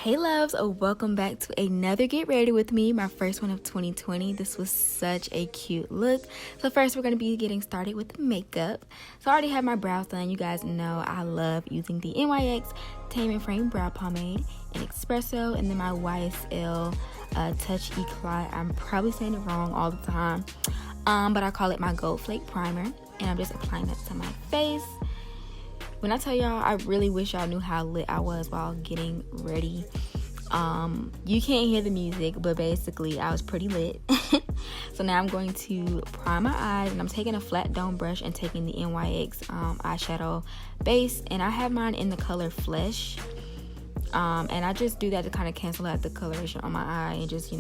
Hey loves, welcome back to another Get Ready with me, my first one of 2020. This was such a cute look. So first we're going to be getting started with the makeup. So I already have my brows done. You guys know I love using the NYX Tame and Frame Brow Pomade in Espresso, and then my YSL Touch Eclat. I'm probably saying it wrong all the time, but I call it my Gold Flake Primer, and I'm just applying that to my face. When I tell y'all, I really wish y'all knew how lit I was while getting ready. You can't hear the music, but basically I was pretty lit. So now I'm going to prime my eyes, and I'm taking a flat dome brush and taking the NYX eyeshadow base, and I have mine in the color Flesh. And I just do that to kind of cancel out the coloration on my eye and just,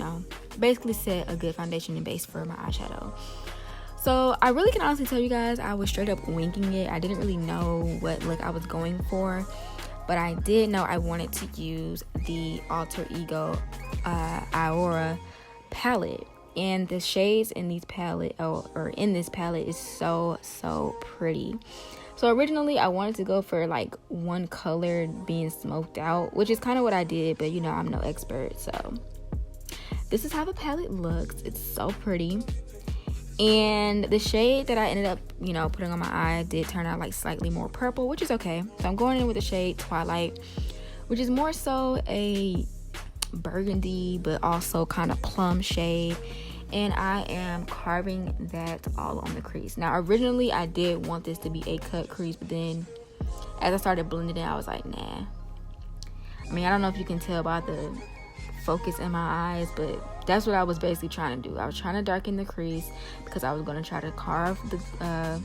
basically set a good foundation and base for my eyeshadow. So I really can honestly tell you guys, I was straight up winging it. I didn't really know what look I was going for, but I did know I wanted to use the Alter Ego Aura palette, and the shades in these palette or in this palette is so pretty. So originally I wanted to go for like one color being smoked out, which is kind of what I did, but I'm no expert. So this is how the palette looks. It's so pretty. And the shade that I ended up, putting on my eye did turn out like slightly more purple, which is okay. So I'm going in with the shade Twilight, which is more so a burgundy, but also kind of plum shade. And I am carving that all on the crease. Now, originally I did want this to be a cut crease, but then as I started blending it, I was like, nah. I mean, I don't know if you can tell by the focus in my eyes, but that's what I was basically trying to do. I was trying to darken the crease because I was going to try to carve the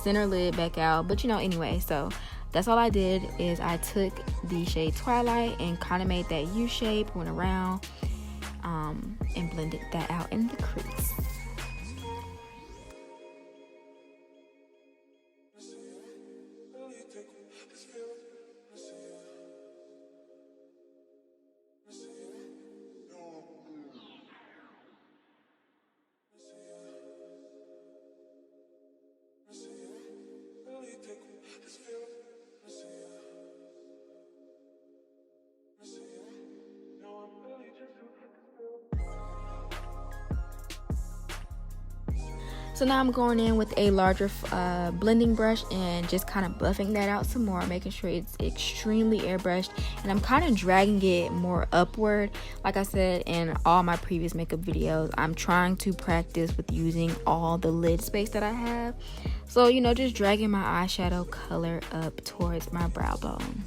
center lid back out, but anyway, so that's all I did. Is I took the shade Twilight and kind of made that U shape, went around and blended that out in the crease. So now I'm going in with a larger blending brush and just kind of buffing that out some more, making sure it's extremely airbrushed, and I'm kind of dragging it more upward. Like I said in all my previous makeup videos, I'm trying to practice with using all the lid space that I have. So just dragging my eyeshadow color up towards my brow bone.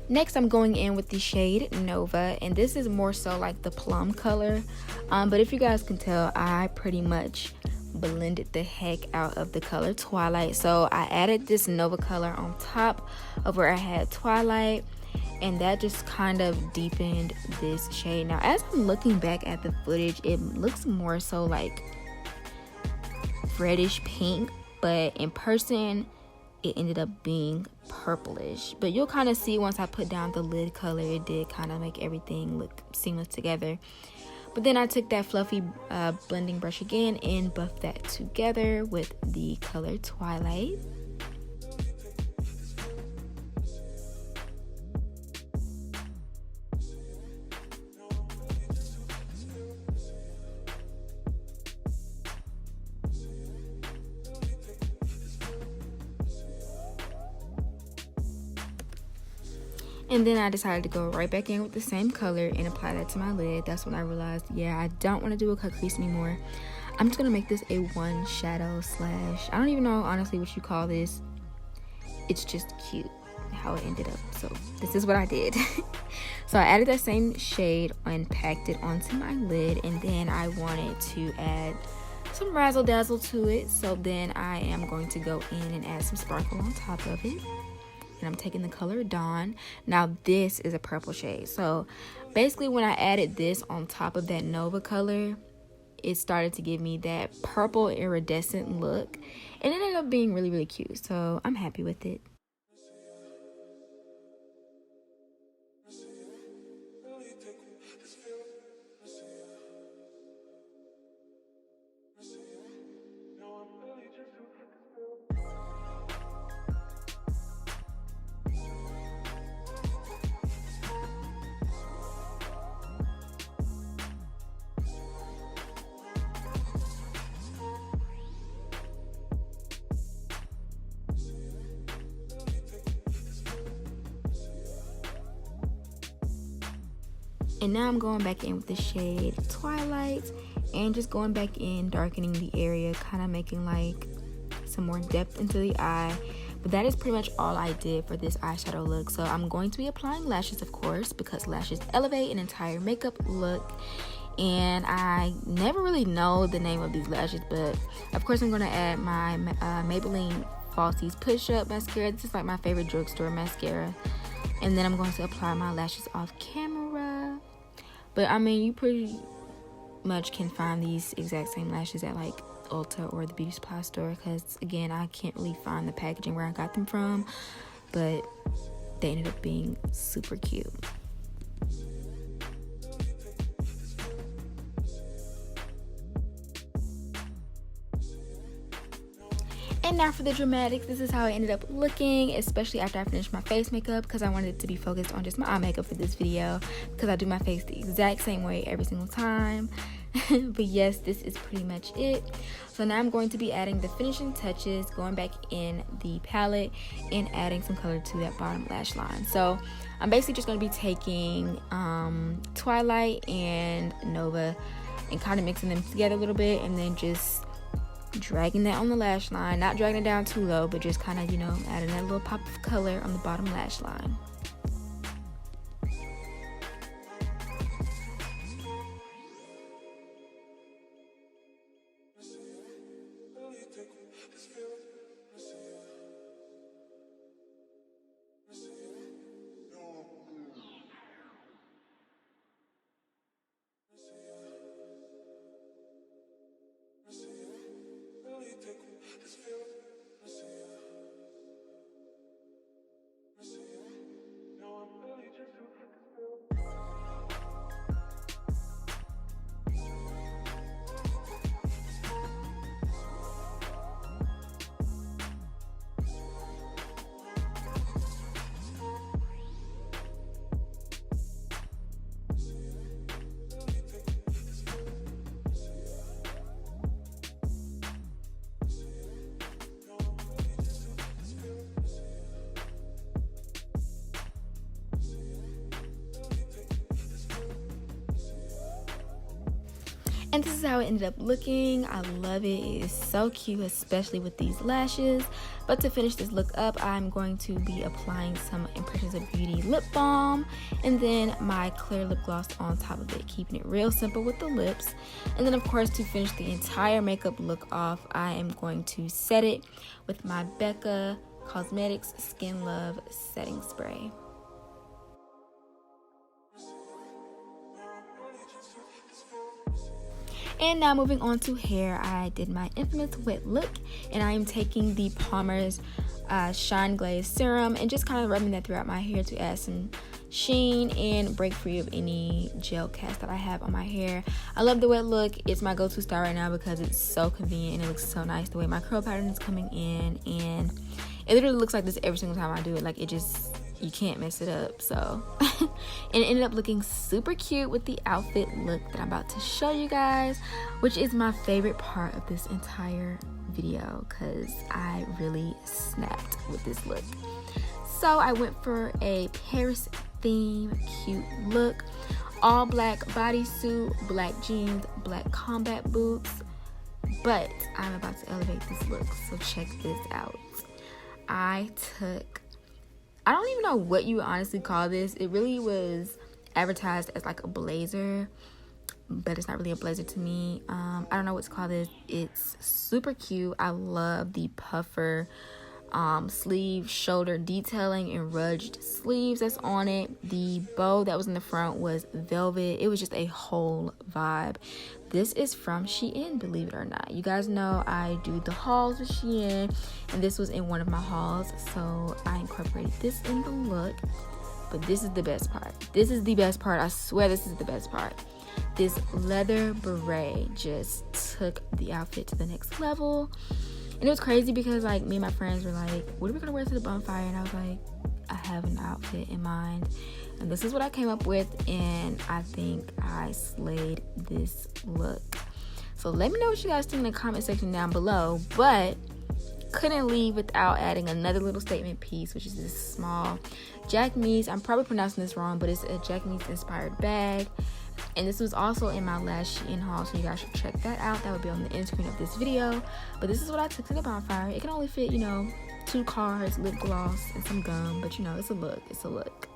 Next, I'm going in with the shade Nova, and this is more so like the plum color, but if you guys can tell, I pretty much blended the heck out of the color Twilight. So I added this Nova color on top of where I had Twilight, and that just kind of deepened this shade. Now, as I'm looking back at the footage, it looks more so like reddish pink, but in person it ended up being purplish. But you'll kind of see once I put down the lid color, it did kind of make everything look seamless together. But then I took that fluffy blending brush again and buffed that together with the color Twilight. And then I decided to go right back in with the same color and apply that to my lid. That's when I realized, yeah, I don't want to do a cut crease anymore. I'm just going to make this a one shadow slash. I don't even know, honestly, what you call this. It's just cute how it ended up. So this is what I did. So I added that same shade and packed it onto my lid. And then I wanted to add some razzle dazzle to it. So then I am going to go in and add some sparkle on top of it. And I'm taking the color Dawn. Now this is a purple shade. So basically when I added this on top of that Nova color, it started to give me that purple iridescent look, and it ended up being really cute. So I'm happy with it. And now I'm going back in with the shade Twilight and just going back in, darkening the area, kind of making like some more depth into the eye. But that is pretty much all I did for this eyeshadow look. So I'm going to be applying lashes, of course, because lashes elevate an entire makeup look. And I never really know the name of these lashes, but of course I'm going to add my Maybelline Falsies Push Up mascara. This is like my favorite drugstore mascara. And then I'm going to apply my lashes off camera. But I mean, you pretty much can find these exact same lashes at like Ulta or the beauty supply store, because again, I can't really find the packaging where I got them from, but they ended up being super cute. And now for the dramatics, this is how I ended up looking, especially after I finished my face makeup, because I wanted it to be focused on just my eye makeup for this video, because I do my face the exact same way every single time. But yes, this is pretty much it. So now I'm going to be adding the finishing touches, going back in the palette and adding some color to that bottom lash line. So I'm basically just going to be taking Twilight and Nova and kind of mixing them together a little bit, and then just dragging that on the lash line, not dragging it down too low, but just kind of, you know, adding that little pop of color on the bottom lash line. And this is how it ended up looking. I love it. It is so cute, especially with these lashes. But to finish this look up, I'm going to be applying some Impressions of Beauty lip balm and then my clear lip gloss on top of it, keeping it real simple with the lips. And then of course, to finish the entire makeup look off, I am going to set it with my Becca Cosmetics Skin Love setting spray. And now moving on to hair, I did my infamous wet look, and I am taking the Palmer's Shine Glaze Serum and just kind of rubbing that throughout my hair to add some sheen and break free of any gel cast that I have on my hair. I love the wet look. It's my go-to style right now because it's so convenient and it looks so nice the way my curl pattern is coming in, and it literally looks like this every single time I do it. Like, it just, you can't mess it up. So and it ended up looking super cute with the outfit look that I'm about to show you guys, which is my favorite part of this entire video because I really snapped with this look. So I went for a Paris theme cute look, all black bodysuit, black jeans, black combat boots, but I'm about to elevate this look, so check this out. I don't even know what you honestly call this. It really was advertised as like a blazer, but it's not really a blazer to me. I don't know what's called this. It's super cute. I love the puffer sleeve shoulder detailing and ruched sleeves that's on it. The bow that was in the front was velvet. It was just a whole vibe. This is from Shein, believe it or not. You guys know I do the hauls with Shein, and this was in one of my hauls, so I incorporated this in the look. But this is the best part. This is the best part. I swear this is the best part. This leather beret just took the outfit to the next level. And it was crazy because like me and my friends were like, what are we gonna wear to the bonfire? And I was like, I have an outfit in mind, and this is what I came up with, and I think I slayed this look. So let me know what you guys think in the comment section down below. But couldn't leave without adding another little statement piece, which is this small Jacquemus. I'm probably pronouncing this wrong, but it's a Jacquemus inspired bag. And this was also in my last Shein haul, so you guys should check that out. That would be on the end screen of this video. But this is what I took to the bonfire. It can only fit, you know, 2 cards, lip gloss, and some gum. But, you know, it's a look. It's a look.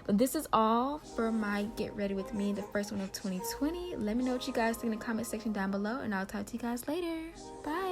But this is all for my Get Ready With Me, the first one of 2020. Let me know what you guys think in the comment section down below, and I'll talk to you guys later. Bye.